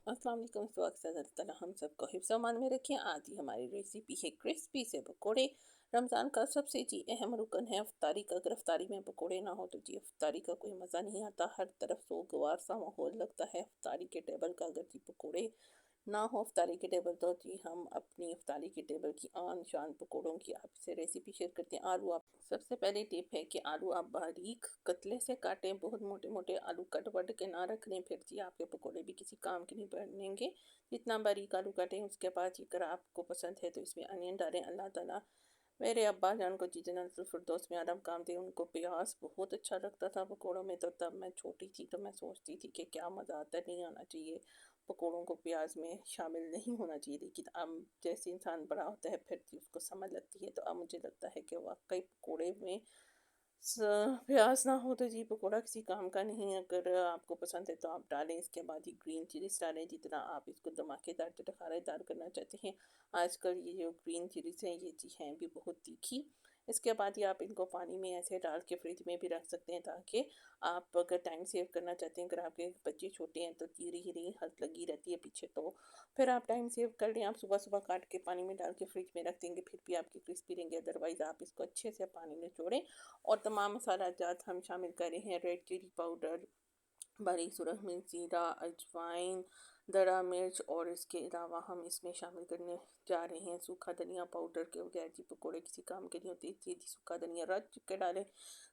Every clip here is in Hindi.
अस्सलाम वालेकुम। स्वागत है ताला हम सबको हिफ्ज़ अमान में रखिए। आज ही हमारी रेसिपी है क्रिस्पी से पकोड़े। रमज़ान का सबसे जी अहम रुकन है अफ्तारी का। अगर अफ्तारी में पकोड़े ना हो तो जी अफ्तारी का कोई मज़ा नहीं आता। हर तरफ सोगवार सा माहौल लगता है अफ्तारी के टेबल का। अगर जी पकोड़े ना हो अफ्तारी के टेबल तो जी हम अपनी अफ्तारी के टेबल की आन शान पकोड़ों की आपसे रेसिपी शेयर करते हैं। आलू आप सबसे पहले टिप है कि आलू आप बारीक कतले से काटें, बहुत मोटे मोटे आलू कट वट के ना रख लें, फिर जी आपके पकोड़े भी किसी काम के नहीं बनेंगे। जितना बारीक आलू काटें उसके बाद अगर आपको पसंद है तो इसमें अनियन डालें। अल्लाह ताला मेरे अब्बा जान को जी जन्नतुल फिरदौस में आराम काम दे, उनको प्याज बहुत अच्छा लगता था पकोड़ों में। तो तब मैं छोटी थी तो मैं सोचती थी कि क्या मज़ा आता है, नहीं आना चाहिए पकोड़ों को प्याज में शामिल नहीं होना चाहिए। लेकिन अब जैसे इंसान बड़ा होता है फिर भी उसको समझ लगती है, तो अब मुझे लगता है कि वाकई पकोड़े में प्याज ना हो तो जी पकोड़ा किसी काम का नहीं। अगर आपको पसंद है तो आप डालें। इसके बाद ये ग्रीन चिलीज डालें, जितना आप इसको धमाकेदार चटखारेदार करना चाहते हैं। आजकल ये जो ग्रीन चिलीज हैं ये जी हैं भी बहुत तीखी। इसके बाद ये आप इनको पानी में ऐसे डाल के फ्रिज में भी रख सकते हैं, ताकि आप अगर टाइम सेव करना चाहते हैं, अगर आपके बच्चे छोटे हैं तो धीरे धीरे हद लगी रहती है पीछे, तो फिर आप टाइम सेव कर लें। आप सुबह सुबह काट के पानी में डाल के फ्रिज में रख देंगे फिर भी आपके क्रिस्पी रहेंगे। अदरवाइज़ आप इसको अच्छे से पानी में निचोड़ें और तमाम मसाला जात हम शामिल कर रहे हैं। रेड चिली पाउडर, बारीक सुरख मिर्च, ज़ीरा, अजवाइन, दरा मिर्च, और इसके अलावा हम इसमें शामिल करने जा रहे हैं सूखा धनिया पाउडर। के बगैर जी पकौड़े किसी काम के नहीं होते, इसलिए जी सूखा धनिया रच के डालें।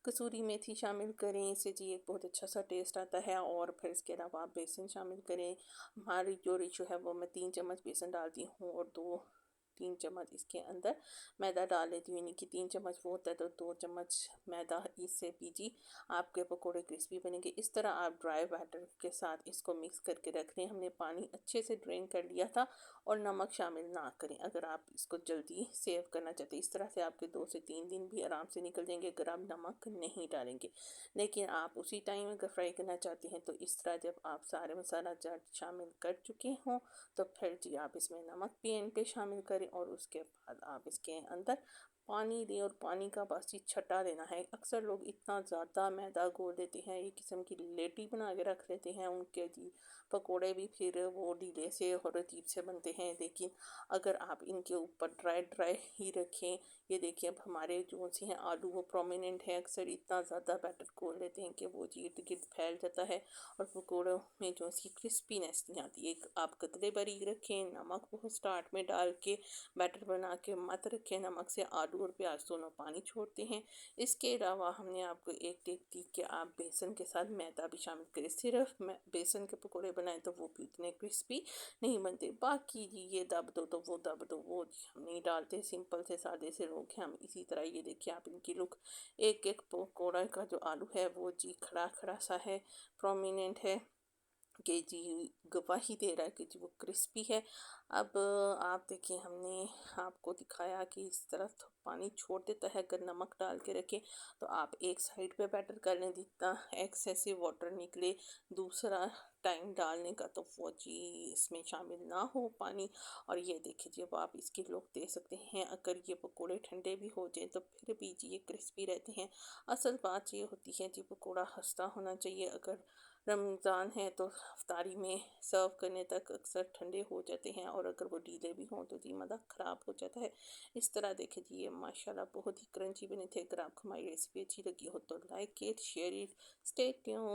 कसूरी मेथी शामिल करें, इससे जी एक बहुत अच्छा सा टेस्ट आता है। और फिर इसके अलावा आप बेसन शामिल करें। हमारी जो रेशो है वो मैं 3 चम्मच बेसन डालती हूँ और 2-3 चम्मच इसके अंदर मैदा डाल लेती हूँ। यानी कि 3 चम्मच वो होता है तो 2 चम्मच मैदा, इससे भी जी आपके पकोड़े क्रिस्पी बनेंगे। इस तरह आप ड्राई बैटर के साथ इसको मिक्स करके रख लें। हमने पानी अच्छे से ड्रेन कर लिया था और नमक शामिल ना करें अगर आप इसको जल्दी सेव करना चाहते हैं। इस तरह से आपके 2 से 3 दिन भी आराम से निकल जाएंगे अगर आप नमक नहीं डालेंगे। लेकिन आप उसी टाइम अगर फ्राई करना चाहते हैं तो इस तरह जब आप सारे मसाला जाट शामिल कर चुके हों तो फिर जी आप इसमें नमक भी एंड पे शामिल करें और उसके बाद आप इसके अंदर पानी दें और पानी का बस ही छटा देना है। अक्सर लोग इतना ज़्यादा मैदा घोल देते हैं, एक किस्म की लेटी बना के रख लेते हैं, उनके जी पकोड़े भी फिर वो ढीले से और अजीब से बनते हैं। लेकिन अगर आप इनके ऊपर ड्राई ड्राई ही रखें, ये देखिए अब हमारे जो से हैं आलू वो प्रोमिनेंट है, अक्सर इतना ज़्यादा बैटर घोल लेते हैं कि वो जी इर्द गिर्द फैल जाता है और पकौड़ों में जो सी क्रिस्पीनेस नहीं आती। एक आप कतले बारीक रखें, नमक बहुत स्टार्ट में डाल के बैटर बना के मत रखें। नमक से आलू और प्याज दोनों पानी छोड़ते हैं। इसके अलावा हमने आपको एक टिप दी कि आप बेसन के साथ मैदा भी शामिल करें। सिर्फ बेसन के पकौड़े बनाएं तो वो भी उतने क्रिस्पी नहीं बनते। बाकी जी ये दब दो तो वो दब दो वो जी हम नहीं डालते, सिंपल से सादे से लोग हैं हम। इसी तरह ये देखिए आप इनकी लुक, एक एक पकौड़ा का जो आलू है वो जी खड़ा खड़ा सा है, प्रोमिनेंट है कि जी गवाही दे रहा है कि जी वो क्रिस्पी है। अब आप देखिए हमने आपको दिखाया कि इस तरह तो पानी छोड़ देता है अगर नमक डाल के रखें। तो आप एक साइड पे बैटर कर लें, जितना एक्सेसिव वाटर निकले दूसरा टाइम डालने का तो वो जी इसमें शामिल ना हो पानी। और ये देखिए जी अब आप इसकी लुक दे सकते हैं। अगर ये पकोड़े ठंडे भी हो जाए तो फिर भी जी ये क्रिस्पी रहते हैं। असल बात ये होती है जी पकोड़ा खस्ता होना चाहिए। अगर रमज़ान है तो अफ्तारी में सर्व करने तक अक्सर ठंडे हो जाते हैं और अगर वो ढीले भी हों तो जी मज़ा ख़राब हो जाता है। इस तरह देखें जी ये माशाल्लाह बहुत ही क्रंची बने थे। अगर आपको हमारी रेसिपी अच्छी लगी हो तो like it, share it, stay tuned.